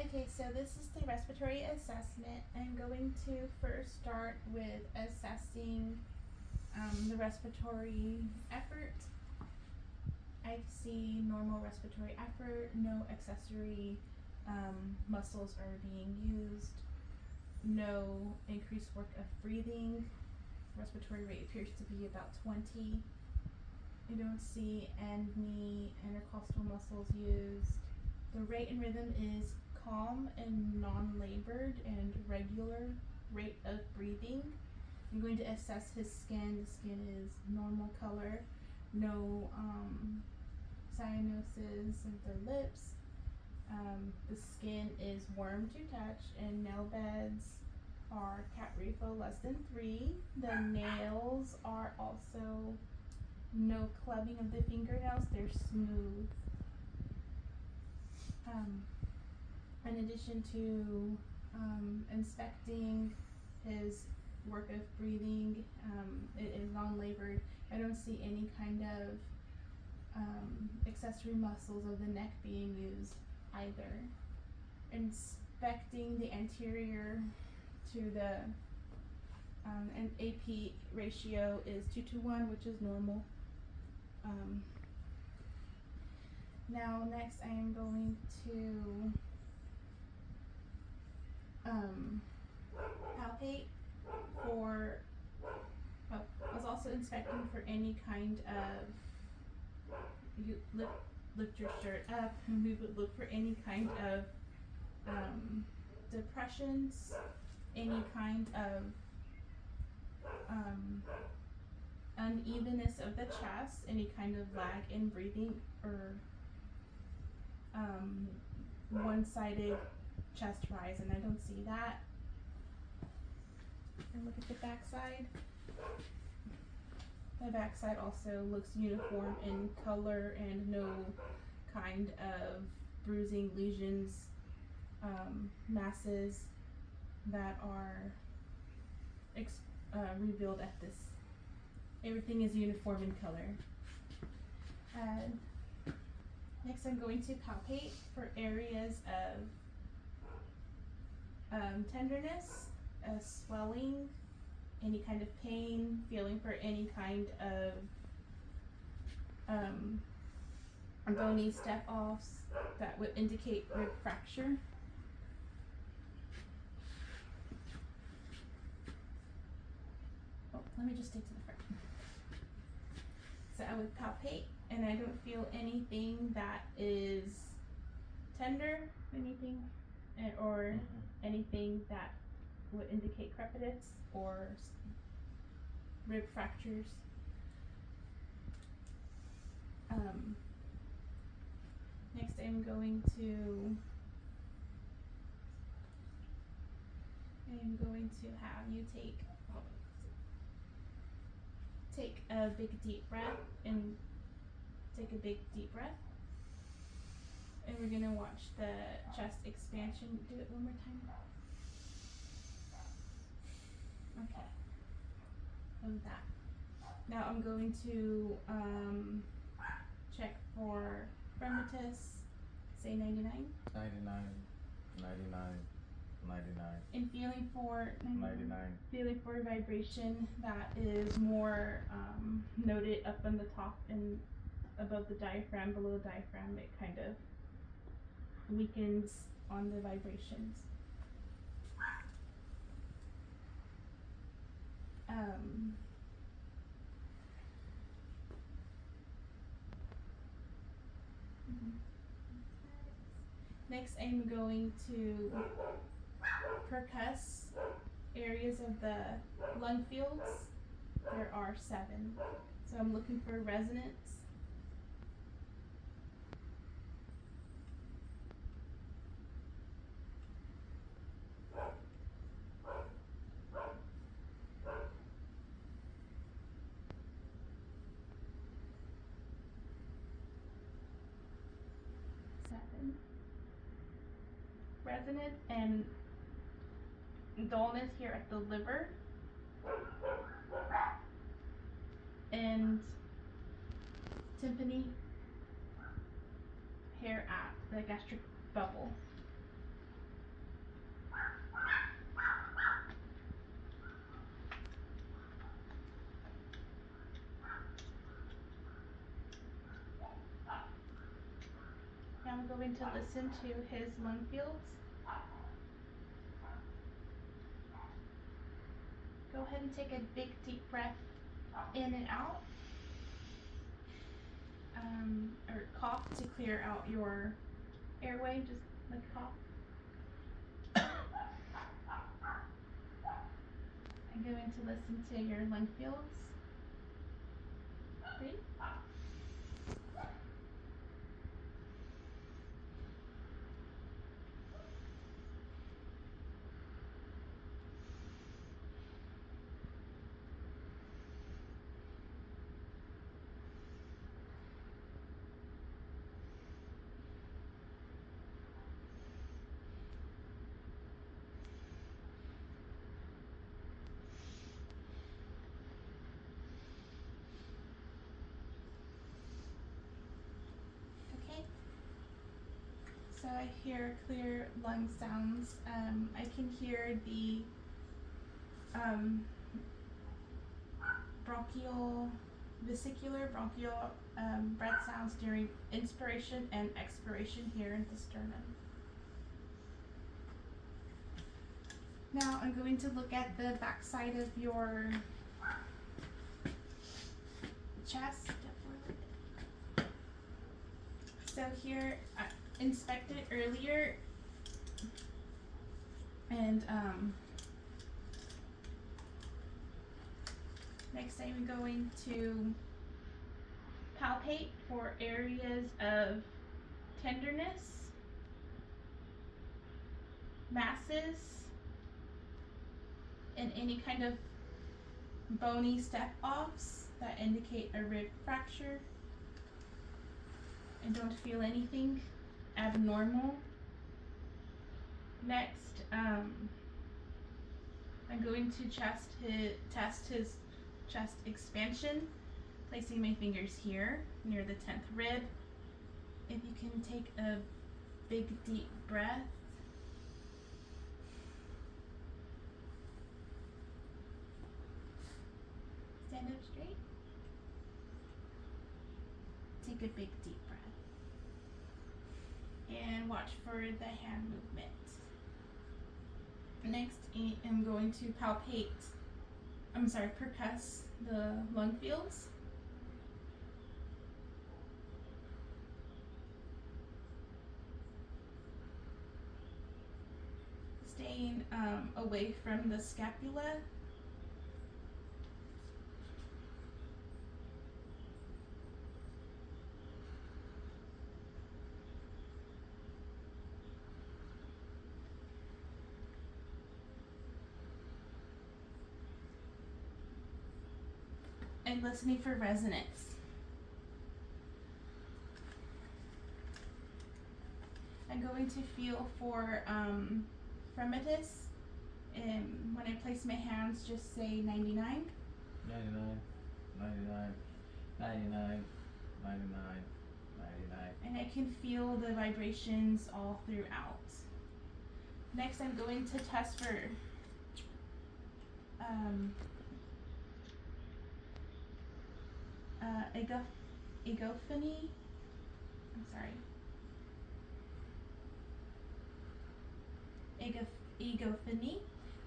Okay, so this is the respiratory assessment. I'm going to first start with assessing the respiratory effort. I see normal respiratory effort, no accessory muscles are being used, no increased work of breathing. Respiratory rate appears to be about 20. I don't see any intercostal muscles used. The rate and rhythm is calm and non-labored and regular rate of breathing. I'm going to assess his skin. The skin is normal color, no cyanosis of the lips. The skin is warm to touch and nail beds are cat refo less than 3. The nails are also no clubbing of the fingernails, they're smooth. In addition to inspecting his work of breathing, it is non-labored. I don't see any kind of accessory muscles of the neck being used either. Inspecting the anterior to the an AP ratio is 2:1, which is normal. Now next I am going to palpate for, I was also inspecting for any kind of, you lift your shirt up and we would look for any kind of depressions, any kind of unevenness of the chest, any kind of lag in breathing, or one-sided chest rise, and I don't see that. And look at the back side. The back side also looks uniform in color and no kind of bruising, lesions, masses that are revealed at this. Everything is uniform in color. Next I'm going to palpate for areas of tenderness, swelling, any kind of pain, feeling for any kind of bony step-offs that would indicate rib fracture. Oh, let me just stick to the front. So I would palpate, and I don't feel anything that is tender, anything, or anything that would indicate crepitus or rib fractures. Next I'm going to have you take a big deep breath, and take a big deep breath. And we're gonna watch the chest expansion. Do it one more time. Okay. Of that. Now I'm going to check for fremitus. Say 99. 99, 99, 99. And feeling for 99. Feeling for vibration that is more noted up on the top and above the diaphragm, below the diaphragm. It kind of weakens on the vibrations. Next I'm going to percuss areas of the lung fields. There are 7. So I'm looking for resonance. Resonance and dullness here at the liver and tympany here at the gastric bubble. going to listen to his lung fields. Go ahead and take a big deep breath in and out. Or cough to clear out your airway, just like cough. I'm going to listen to your lung fields. Ready? Okay. So I hear clear lung sounds. I can hear the bronchial breath sounds during inspiration and expiration here in the sternum. Now I'm going to look at the back side of your chest. So here, I inspected earlier, and next I'm going to palpate for areas of tenderness, masses, and any kind of bony step-offs that indicate a rib fracture. I don't feel anything abnormal. Next, I'm going to test his chest expansion, placing my fingers here near the 10th rib. If you can take a big deep breath. Stand up straight. Take a big deep breath. And watch for the hand movement. Next, I'm going to percuss the lung fields. Staying away from the scapula. And listening for resonance. I'm going to feel for fremitus, and when I place my hands, just say 99. 99, 99, 99, 99, 99. And I can feel the vibrations all throughout. Next, I'm going to test for egophony. Egophony.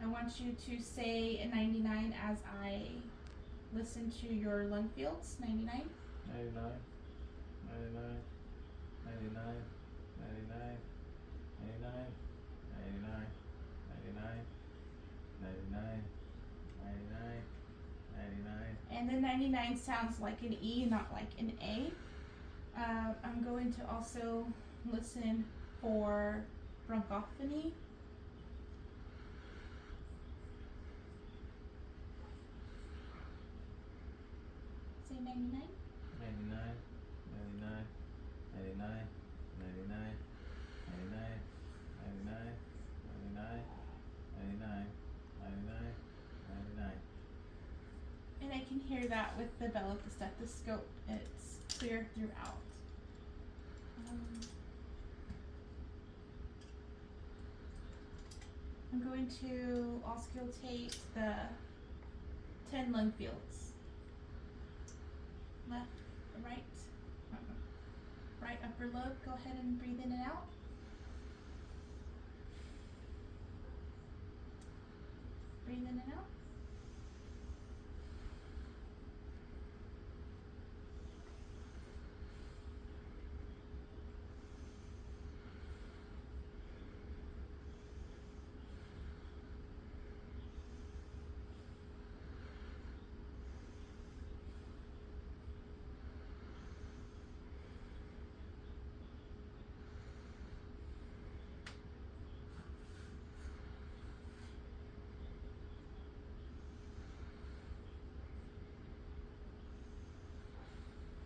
I want you to say 99 as I listen to your lung fields. 99. 99, 99, 99, 99, 99, 99, 99, 99, 99, 99. And the 99 sounds like an E, not like an A. I'm going to also listen for bronchophony. Say 99. 99, 99, 99, 99, 99, 99, 99, 99, 99, 99. And I can hear that with the bell of the stethoscope. It's clear throughout. I'm going to auscultate the 10 lung fields. Left, right, right upper lobe. Go ahead and breathe in and out. Breathe in and out.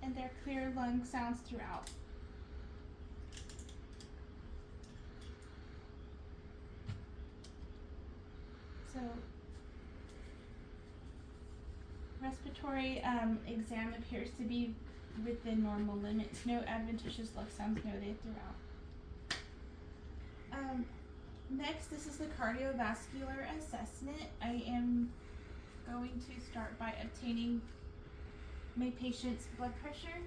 And there are clear lung sounds throughout. So, respiratory exam appears to be within normal limits. No adventitious lung sounds noted throughout. Next, this is the cardiovascular assessment. I am going to start by obtaining my patient's blood pressure.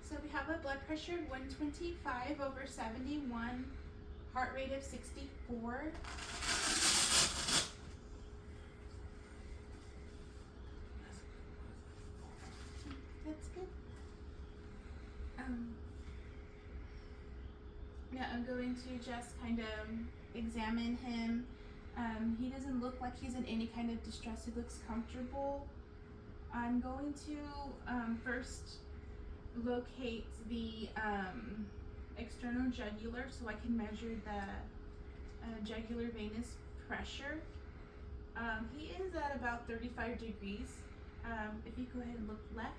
So we have a blood pressure of 125/71, heart rate of 64. That's good. Now I'm going to just kind of examine him. He doesn't look like he's in any kind of distress. He looks comfortable. I'm going to first locate the external jugular so I can measure the jugular venous pressure. He is at about 35 degrees. If you go ahead and look left.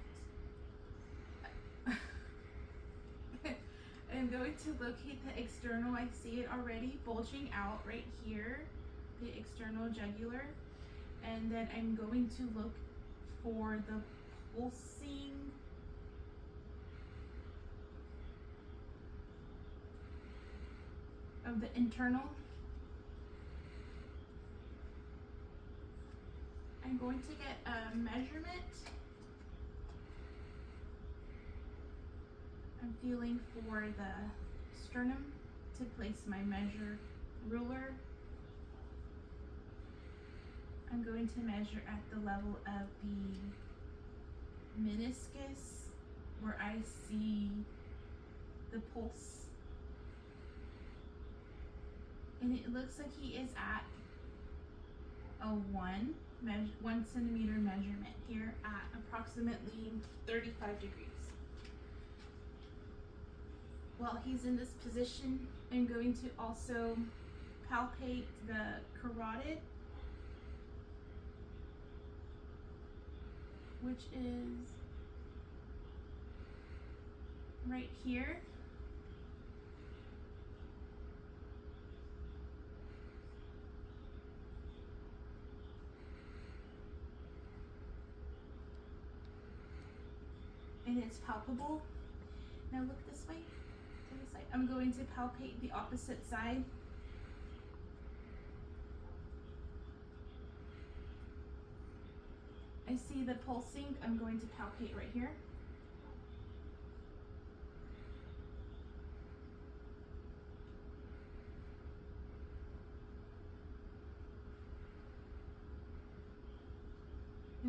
I'm going to locate the external. I see it already bulging out right here, the external jugular. And then I'm going to look for the pulsing of the internal. I'm going to get a measurement. I'm feeling for the sternum to place my measure ruler. I'm going to measure at the level of the meniscus where I see the pulse. And it looks like he is at a 1 centimeter measurement here at approximately 35 degrees. While he's in this position, I'm going to also palpate the carotid, which is right here. And it's palpable. Now look this way, to the side. I'm going to palpate the opposite side. I see the pulsing. I'm going to palpate right here.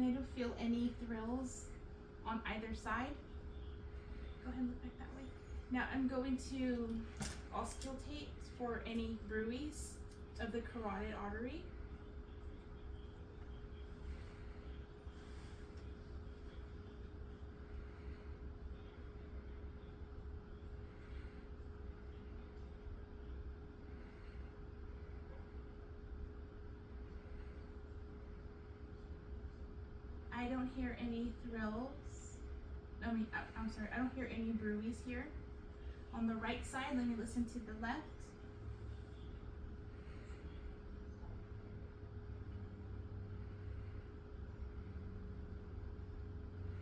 And I don't feel any thrills on either side. Go ahead and look back that way. Now I'm going to auscultate for any bruise of the carotid artery. I don't hear any thrills. I'm sorry, I don't hear any bruise here. On the right side, let me listen to the left.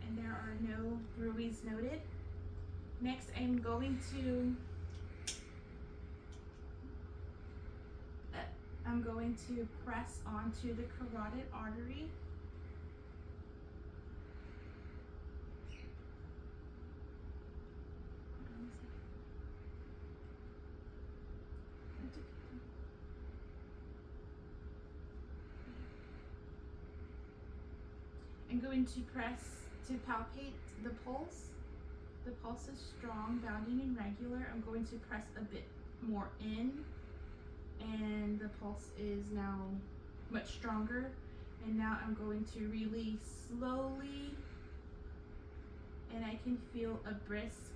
And there are no bruise noted. Next, I'm going to press onto the carotid artery. I'm going to press to palpate the pulse. The pulse is strong, bounding, and regular. I'm going to press a bit more in, and the pulse is now much stronger. And now I'm going to release slowly, and I can feel a brisk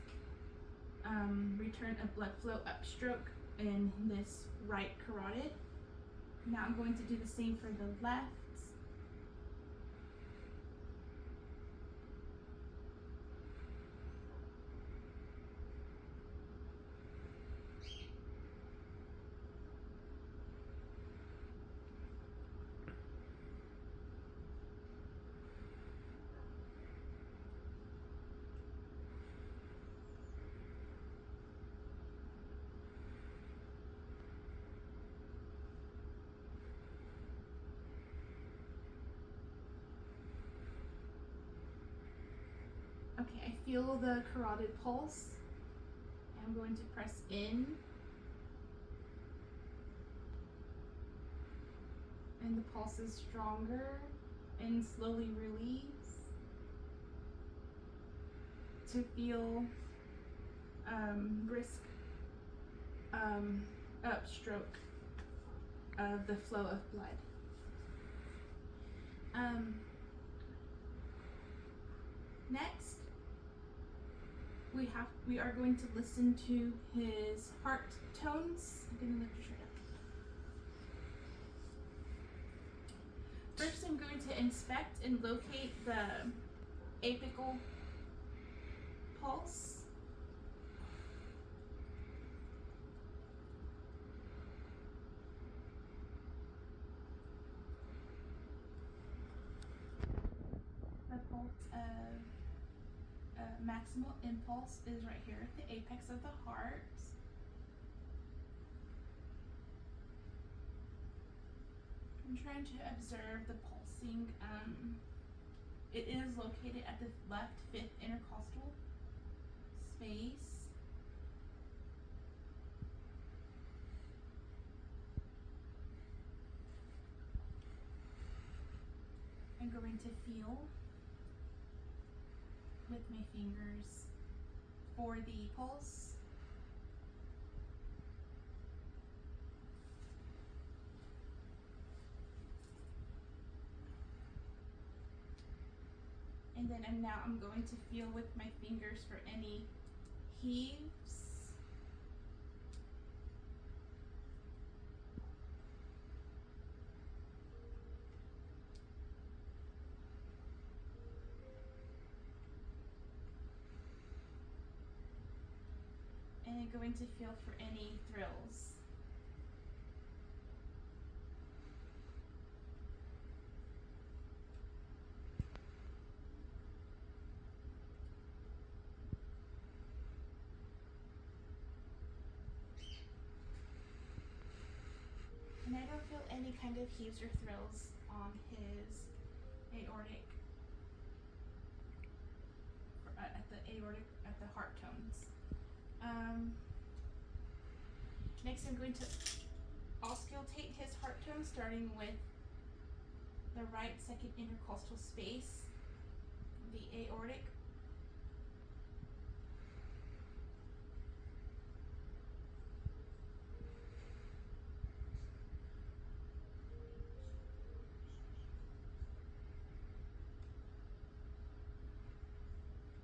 return of blood flow upstroke in this right carotid. Now I'm going to do the same for the left. Okay, I feel the carotid pulse. I'm going to press in. And the pulse is stronger, and slowly release to feel brisk upstroke of the flow of blood. Next, we are going to listen to his heart tones. I'm gonna lift your shirt up. First, I'm going to inspect and locate the apical pulse. The pulse of maximal impulse is right here at the apex of the heart. I'm trying to observe the pulsing. It is located at the left fifth intercostal space. I'm going to feel with my fingers for the pulse. And then I'm going to feel with my fingers for any heaves. And I'm going to feel for any thrills. And I don't feel any kind of heaves or thrills on his aortic, at the heart tones. Next, I'm going to auscultate his heart tones, starting with the right second intercostal space, the aortic.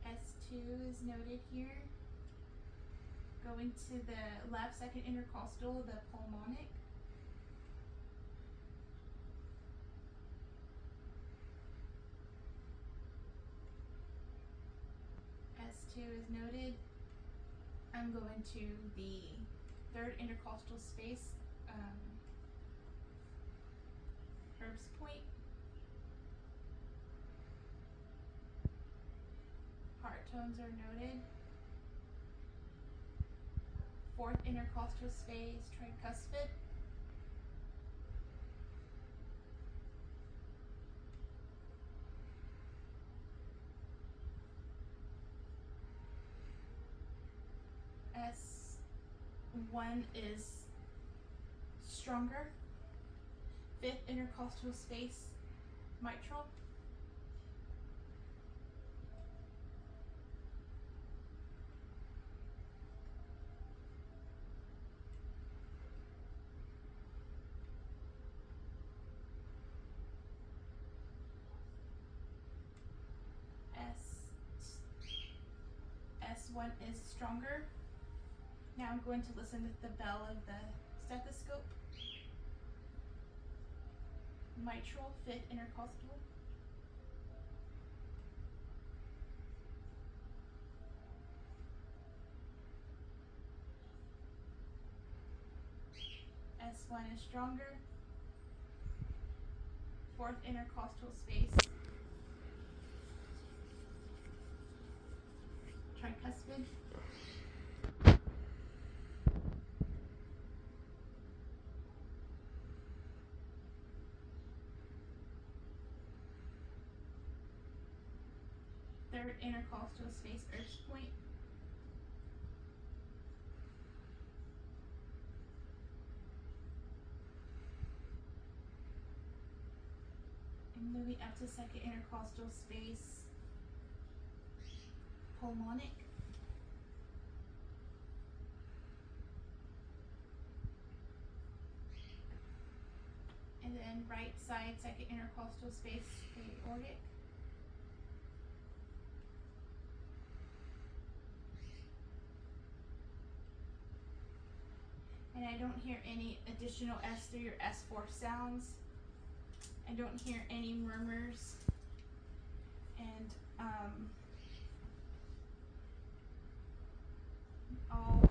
S2 is noted here. Going to the left second intercostal, the pulmonic. S2 is noted. I'm going to the third intercostal space, Herb's point. Heart tones are noted. Fourth intercostal space, tricuspid. S1 is stronger. Fifth intercostal space, mitral. S1 is stronger. Now I'm going to listen to the bell of the stethoscope. Mitral, fifth intercostal. S1 is stronger. Fourth intercostal space. Tricuspid. Third intercostal space, Erb's point. And moving up to second intercostal space, pulmonic. And then right side, second intercostal space, aortic. And I don't hear any additional S3 or S4 sounds. I don't hear any murmurs. And all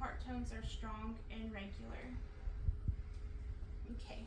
heart tones are strong and regular. Okay.